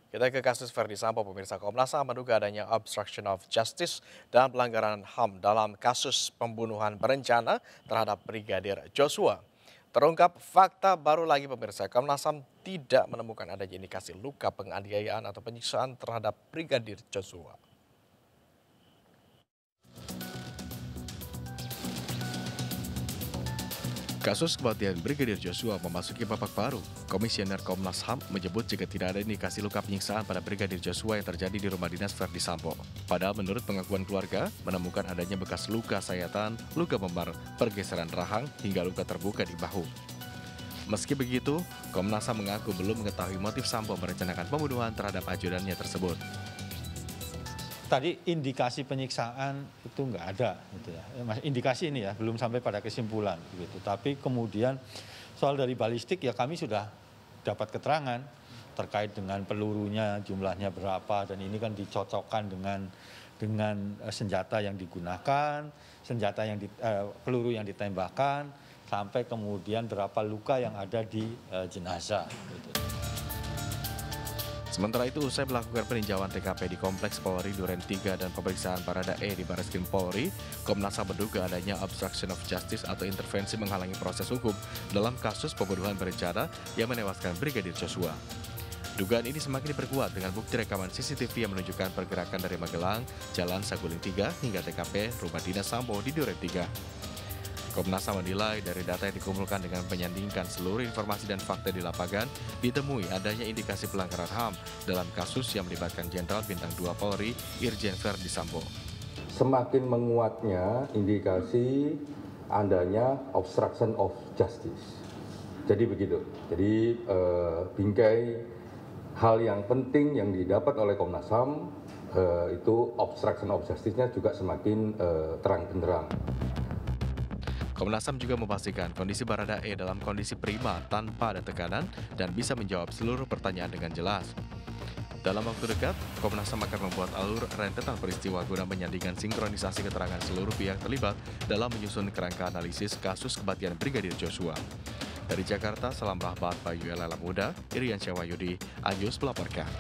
Kita ke kasus Verdi Sambo, pemirsa. Komnas HAM menduga adanya obstruction of justice dan pelanggaran HAM dalam kasus pembunuhan berencana terhadap Brigadir Joshua. Terungkap fakta baru lagi, pemirsa. Komnas HAM tidak menemukan adanya indikasi luka penganiayaan atau penyiksaan terhadap Brigadir Joshua. Kasus kematian Brigadir Joshua memasuki babak baru. Komisioner Komnas HAM menyebut jika tidak ada indikasi luka penyiksaan pada Brigadir Joshua yang terjadi di rumah dinas Verdi Sambo. Padahal menurut pengakuan keluarga, menemukan adanya bekas luka sayatan, luka memar, pergeseran rahang, hingga luka terbuka di bahu. Meski begitu, Komnas HAM mengaku belum mengetahui motif Sambo merencanakan pembunuhan terhadap ajudannya tersebut. Tadi indikasi penyiksaan itu nggak ada, gitu ya. Indikasi ini ya belum sampai pada kesimpulan, gitu. Tapi kemudian soal dari balistik ya kami sudah dapat keterangan terkait dengan pelurunya jumlahnya berapa dan ini kan dicocokkan dengan senjata yang digunakan, peluru yang ditembakkan sampai kemudian berapa luka yang ada di jenazah. Gitu. Sementara itu, usai melakukan peninjauan TKP di Kompleks Polri Duren 3 dan pemeriksaan Baradae di Barreskrim Polri, Komnas HAM menduga adanya obstruction of justice atau intervensi menghalangi proses hukum dalam kasus pembunuhan berencana yang menewaskan Brigadir Joshua. Dugaan ini semakin diperkuat dengan bukti rekaman CCTV yang menunjukkan pergerakan dari Magelang, Jalan Saguling 3 hingga TKP Rumah Dinas Sambo di Duren 3. Komnas HAM menilai dari data yang dikumpulkan dengan menyandingkan seluruh informasi dan fakta di lapangan, ditemui adanya indikasi pelanggaran HAM dalam kasus yang melibatkan Jenderal Bintang 2 Polri, Irjen Verdi Sambo. Semakin menguatnya indikasi adanya obstruction of justice. Jadi begitu. Jadi bingkai hal yang penting yang didapat oleh Komnas HAM itu obstruction of justice-nya juga semakin terang benderang. Komnas HAM juga memastikan kondisi Baradae dalam kondisi prima tanpa ada tekanan dan bisa menjawab seluruh pertanyaan dengan jelas. Dalam waktu dekat, Komnas HAM akan membuat alur rentetan peristiwa guna menyandingkan sinkronisasi keterangan seluruh pihak terlibat dalam menyusun kerangka analisis kasus kematian Brigadir Joshua. Dari Jakarta, salam rahmat Bayu Ella Muda, Irian Syawayudi, Ayus melaporkan.